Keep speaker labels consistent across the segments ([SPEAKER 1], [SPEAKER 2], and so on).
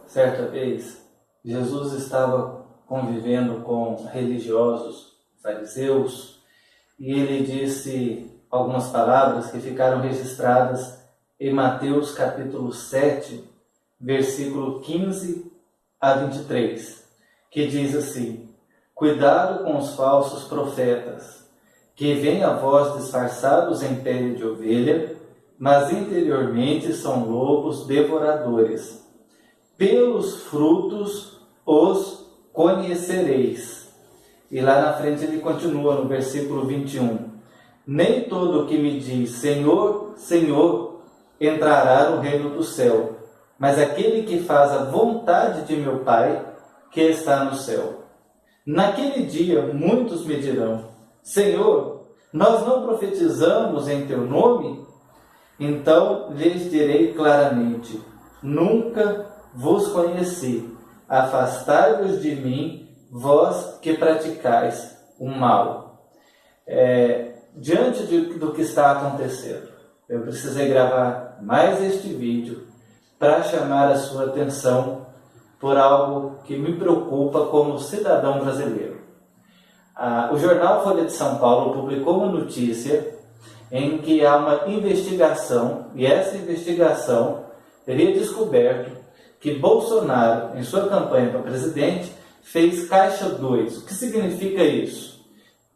[SPEAKER 1] Certa vez, Jesus estava convivendo com religiosos, fariseus, e ele disse algumas palavras que ficaram registradas em Mateus capítulo 7, versículo 15 a 23, que diz assim: Cuidado com os falsos profetas, que vêm a vós disfarçados em pele de ovelha, mas interiormente são lobos devoradores. Pelos frutos os conhecereis. E lá na frente ele continua no versículo 21. Nem todo o que me diz Senhor, Senhor, entrará no reino do céu, mas aquele que faz a vontade de meu Pai, que está no céu. Naquele dia muitos me dirão: Senhor, nós não profetizamos em teu nome? Então lhes direi claramente: Nunca vos conheci. Afastai-vos de mim, vós que praticais o mal. Diante do que está acontecendo, eu precisei gravar mais este vídeo para chamar a sua atenção por algo que me preocupa como cidadão brasileiro. O jornal Folha de São Paulo publicou uma notícia em que há uma investigação, e essa investigação teria descoberto que Bolsonaro, em sua campanha para presidente, fez caixa 2. O que significa isso?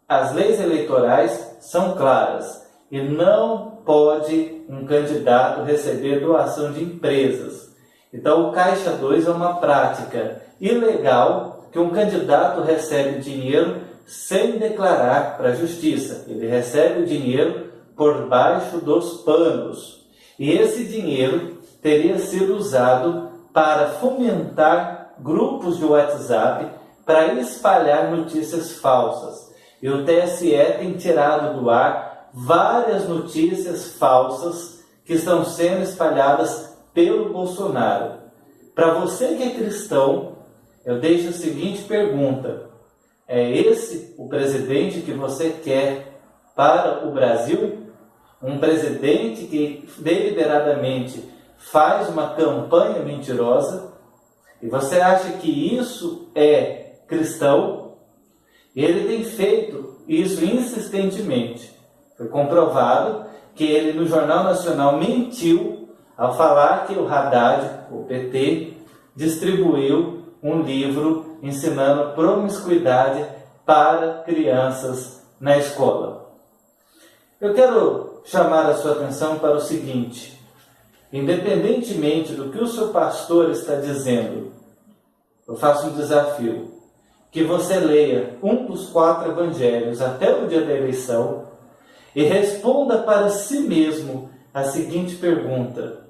[SPEAKER 1] As leis eleitorais são claras e não pode um candidato receber doação de empresas. Então, o caixa 2 é uma prática ilegal que um candidato recebe dinheiro sem declarar para a justiça. Ele recebe o dinheiro por baixo dos panos. E esse dinheiro teria sido usado para fomentar grupos de WhatsApp para espalhar notícias falsas. E o TSE tem tirado do ar várias notícias falsas que estão sendo espalhadas pelo Bolsonaro. Para você que é cristão, eu deixo a seguinte pergunta: é esse o presidente que você quer para o Brasil? Um presidente que deliberadamente faz uma campanha mentirosa, e você acha que isso é cristão? Ele tem feito isso insistentemente. Foi comprovado que ele no Jornal Nacional mentiu ao falar que o Haddad, o PT, distribuiu um livro ensinando promiscuidade para crianças na escola. Eu quero chamar a sua atenção para o seguinte: independentemente do que o seu pastor está dizendo, eu faço um desafio, que você leia um dos 4 evangelhos até o dia da eleição e responda para si mesmo a seguinte pergunta: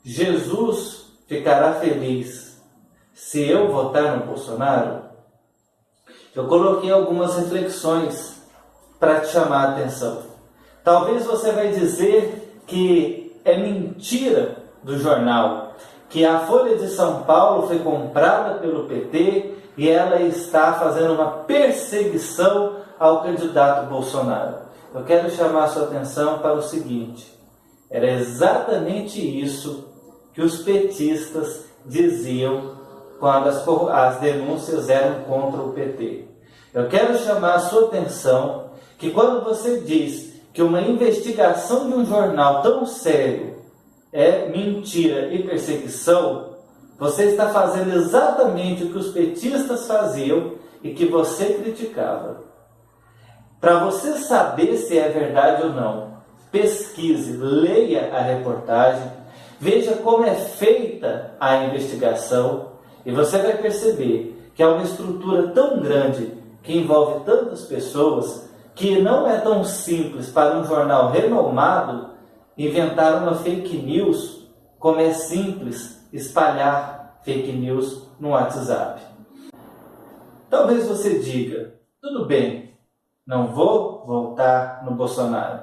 [SPEAKER 1] Jesus ficará feliz se eu votar no Bolsonaro? Eu coloquei algumas reflexões para te chamar a atenção. Talvez você vai dizer que é mentira do jornal, que a Folha de São Paulo foi comprada pelo PT e ela está fazendo uma perseguição ao candidato Bolsonaro. Eu quero chamar a sua atenção para o seguinte: era exatamente isso que os petistas diziam quando as denúncias eram contra o PT. Eu quero chamar a sua atenção que quando você diz que uma investigação de um jornal tão sério é mentira e perseguição, você está fazendo exatamente o que os petistas faziam e que você criticava. Para você saber se é verdade ou não, pesquise, leia a reportagem, veja como é feita a investigação e você vai perceber que é uma estrutura tão grande que envolve tantas pessoas que não é tão simples para um jornal renomado inventar uma fake news como é simples espalhar fake news no WhatsApp. Talvez você diga: tudo bem, não vou votar no Bolsonaro,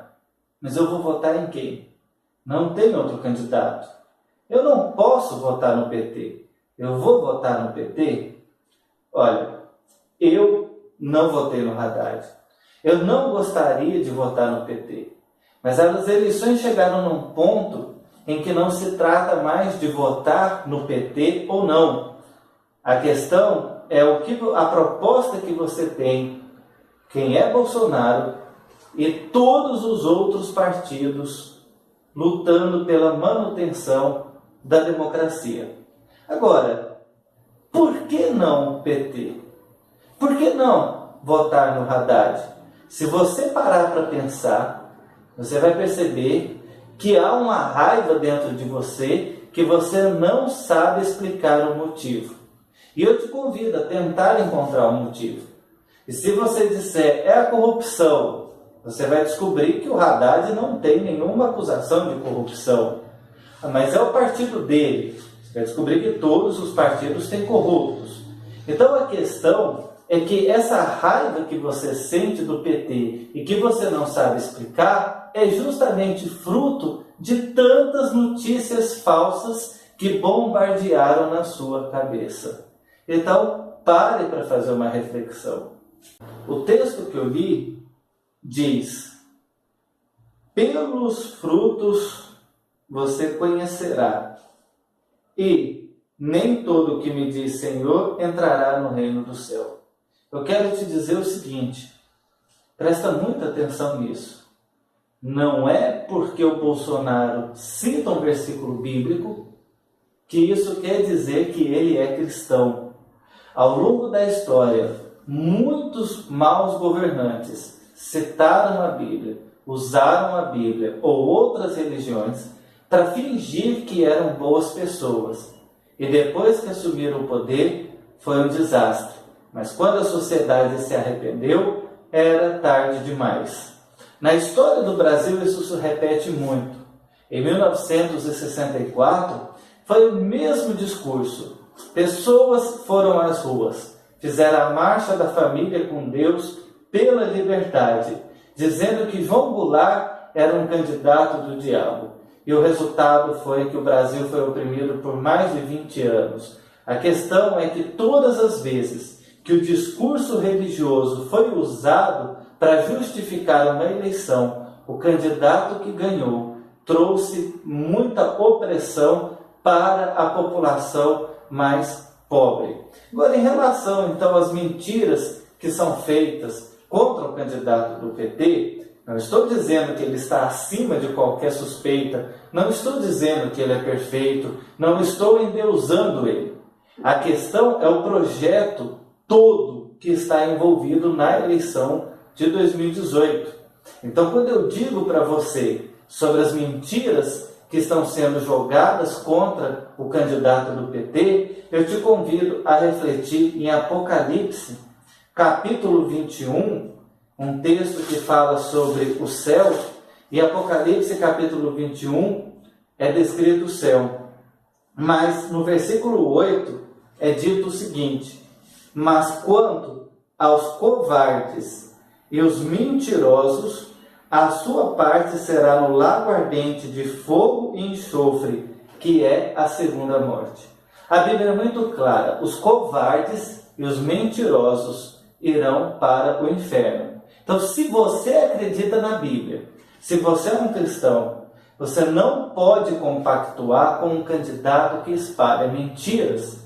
[SPEAKER 1] mas eu vou votar em quem? Não tem outro candidato. Eu não posso votar no PT. Eu vou votar no PT? Olha, eu não votei no Haddad. Eu não gostaria de votar no PT. Mas as eleições chegaram num ponto em que não se trata mais de votar no PT ou não. A questão é a proposta que você tem, quem é Bolsonaro e todos os outros partidos lutando pela manutenção da democracia. Agora, por que não o PT? Por que não votar no Haddad? Se você parar para pensar, você vai perceber que há uma raiva dentro de você que você não sabe explicar o motivo. E eu te convido a tentar encontrar um motivo. E se você disser é a corrupção, você vai descobrir que o Haddad não tem nenhuma acusação de corrupção. Mas é o partido dele. Você vai descobrir que todos os partidos têm corruptos. Então a questão é que essa raiva que você sente do PT e que você não sabe explicar é justamente fruto de tantas notícias falsas que bombardearam na sua cabeça. Então, pare para fazer uma reflexão. O texto que eu li diz: pelos frutos você conhecerá, e nem todo o que me diz Senhor entrará no reino do céu. Eu quero te dizer o seguinte, presta muita atenção nisso. Não é porque o Bolsonaro cita um versículo bíblico que isso quer dizer que ele é cristão. Ao longo da história, muitos maus governantes citaram a Bíblia, usaram a Bíblia ou outras religiões para fingir que eram boas pessoas. E depois que assumiram o poder, foi um desastre. Mas quando a sociedade se arrependeu, era tarde demais. Na história do Brasil, isso se repete muito. Em 1964, foi o mesmo discurso. Pessoas foram às ruas, fizeram a marcha da família com Deus pela liberdade, dizendo que João Goulart era um candidato do diabo. E o resultado foi que o Brasil foi oprimido por mais de 20 anos. A questão é que todas as vezes que o discurso religioso foi usado para justificar uma eleição, o candidato que ganhou trouxe muita opressão para a população mais pobre. Agora, em relação então às mentiras que são feitas contra o candidato do PT, não estou dizendo que ele está acima de qualquer suspeita, não estou dizendo que ele é perfeito, não estou endeusando ele. A questão é o projeto todo que está envolvido na eleição de 2018. Então, quando eu digo para você sobre as mentiras que estão sendo jogadas contra o candidato do PT, eu te convido a refletir em Apocalipse, capítulo 21, um texto que fala sobre o céu. Em Apocalipse, capítulo 21, é descrito o céu. Mas no versículo 8 é dito o seguinte: mas quanto aos covardes e os mentirosos, a sua parte será no lago ardente de fogo e enxofre, que é a segunda morte. A Bíblia é muito clara: os covardes e os mentirosos irão para o inferno. Então, se você acredita na Bíblia, se você é um cristão, você não pode compactuar com um candidato que espalha mentiras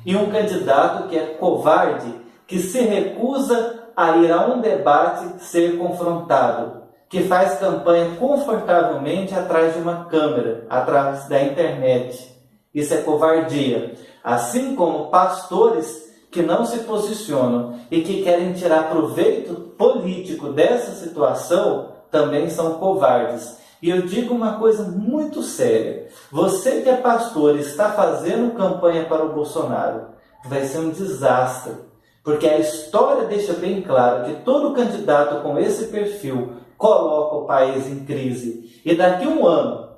[SPEAKER 1] e um candidato que é covarde, que se recusa a ir a um debate ser confrontado, que faz campanha confortavelmente atrás de uma câmera, atrás da internet. Isso é covardia. Assim como pastores que não se posicionam e que querem tirar proveito político dessa situação também são covardes. E eu digo uma coisa muito séria: você que é pastor e está fazendo campanha para o Bolsonaro, vai ser um desastre, porque a história deixa bem claro que todo candidato com esse perfil coloca o país em crise. E daqui a um ano,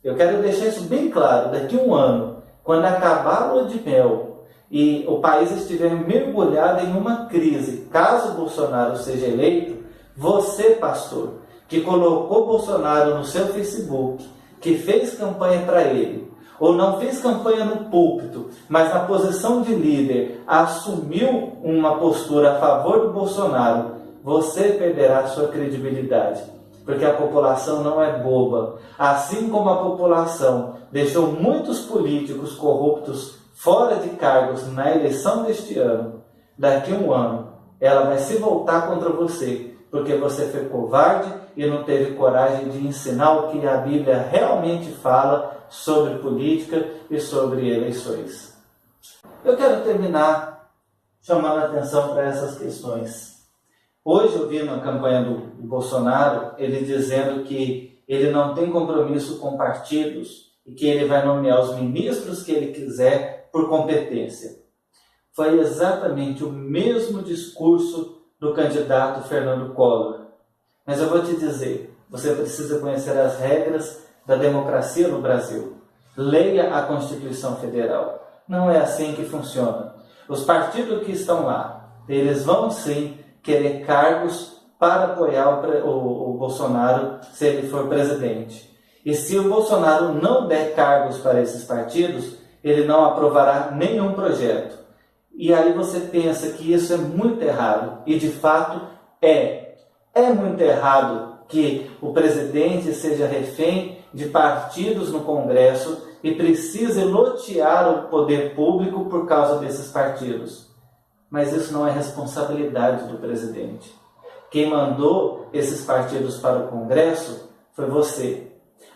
[SPEAKER 1] eu quero deixar isso bem claro, daqui a um ano, quando acabar a lua de mel e o país estiver mergulhado em uma crise, caso Bolsonaro seja eleito, você, pastor, que colocou Bolsonaro no seu Facebook, que fez campanha para ele, ou não fez campanha no púlpito, mas na posição de líder assumiu uma postura a favor do Bolsonaro, você perderá sua credibilidade. porque a população não é boba. Assim como a população deixou muitos políticos corruptos fora de cargos na eleição deste ano, daqui a um ano, ela vai se voltar contra você, porque você foi covarde e não teve coragem de ensinar o que a Bíblia realmente fala sobre política e sobre eleições. Eu quero terminar chamando a atenção para essas questões. Hoje eu vi na campanha do Bolsonaro, ele dizendo que ele não tem compromisso com partidos e que ele vai nomear os ministros que ele quiser por competência. Foi exatamente o mesmo discurso do candidato Fernando Collor. Mas eu vou te dizer, você precisa conhecer as regras da democracia no Brasil. Leia a Constituição Federal. Não é assim que funciona. Os partidos que estão lá, eles vão sim querer cargos para apoiar o Bolsonaro se ele for presidente. E se o Bolsonaro não der cargos para esses partidos, ele não aprovará nenhum projeto. E aí você pensa que isso é muito errado. E de fato é. É muito errado que o presidente seja refém de partidos no Congresso e precise lotear o poder público por causa desses partidos. Mas isso não é responsabilidade do presidente. Quem mandou esses partidos para o Congresso foi você.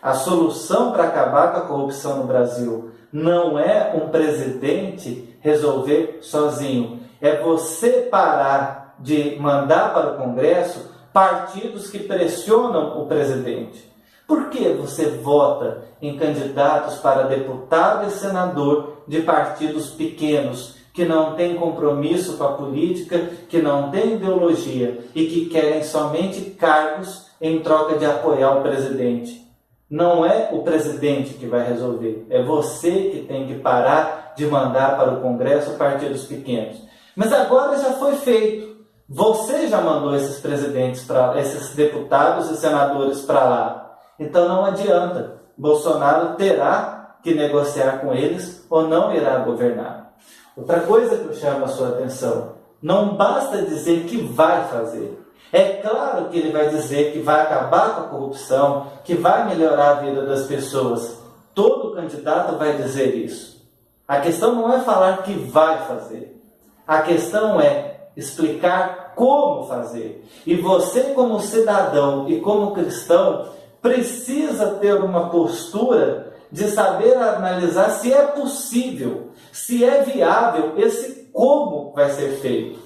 [SPEAKER 1] A solução para acabar com a corrupção no Brasil não é um presidente resolver sozinho. É você parar de mandar para o Congresso partidos que pressionam o presidente. Por que você vota em candidatos para deputado e senador de partidos pequenos, que não têm compromisso com a política, que não têm ideologia e que querem somente cargos em troca de apoiar o presidente? Não é o presidente que vai resolver, é você que tem que parar de mandar para o Congresso partidos pequenos. Mas agora já foi feito. Você já mandou esses presidentes esses deputados e senadores para lá. Então não adianta. Bolsonaro terá que negociar com eles ou não irá governar. Outra coisa que eu chamo a sua atenção, não basta dizer que vai fazer. É claro que ele vai dizer que vai acabar com a corrupção, que vai melhorar a vida das pessoas. Todo candidato vai dizer isso. A questão não é falar que vai fazer. A questão é explicar como fazer. E você, como cidadão e como cristão, precisa ter uma postura de saber analisar se é possível, se é viável, esse como vai ser feito.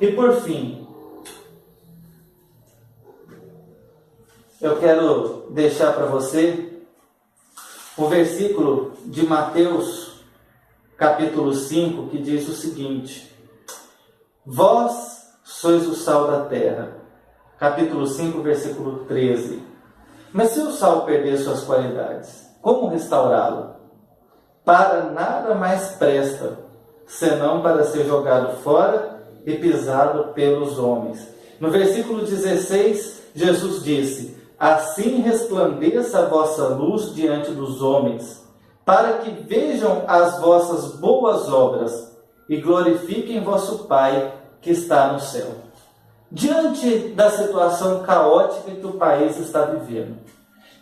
[SPEAKER 1] E por fim, eu quero deixar para você o versículo de Mateus, capítulo 5, que diz o seguinte: vós sois o sal da terra. Capítulo 5, versículo 13. Mas se o sal perder suas qualidades, como restaurá-lo? Para nada mais presta, senão para ser jogado fora e pisado pelos homens. No versículo 16, Jesus disse: assim resplandeça a vossa luz diante dos homens, para que vejam as vossas boas obras e glorifiquem vosso Pai que está no céu. Diante da situação caótica que o país está vivendo,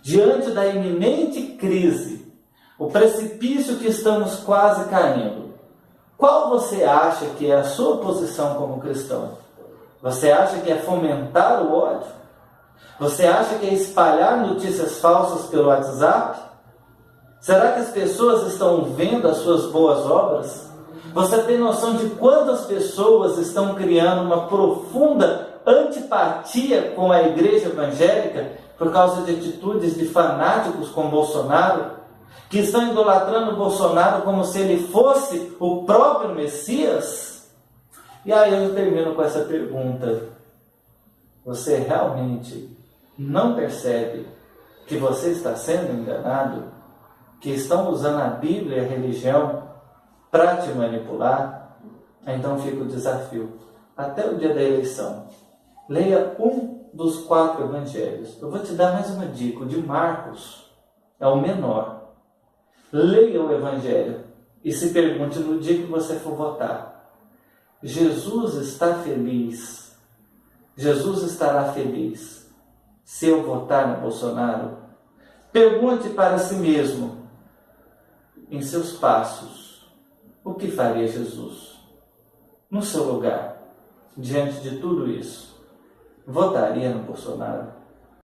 [SPEAKER 1] diante da iminente crise, o precipício que estamos quase caindo, qual você acha que é a sua posição como cristão? Você acha que é fomentar o ódio? Você acha que é espalhar notícias falsas pelo WhatsApp? Será que as pessoas estão vendo as suas boas obras? Você tem noção de quantas pessoas estão criando uma profunda antipatia com a igreja evangélica por causa de atitudes de fanáticos com Bolsonaro, que estão idolatrando Bolsonaro como se ele fosse o próprio Messias? E aí eu termino com essa pergunta: você realmente não percebe que você está sendo enganado? Que estão usando a Bíblia e a religião para te manipular? Então fica o desafio. Até o dia da eleição, leia um dos 4 evangelhos. Eu vou te dar mais uma dica. O de Marcos é o menor. Leia o evangelho e se pergunte no dia que você for votar: Jesus está feliz? Jesus estará feliz se eu votar no Bolsonaro? Pergunte para si mesmo, em seus passos, o que faria Jesus? No seu lugar, diante de tudo isso, votaria no Bolsonaro?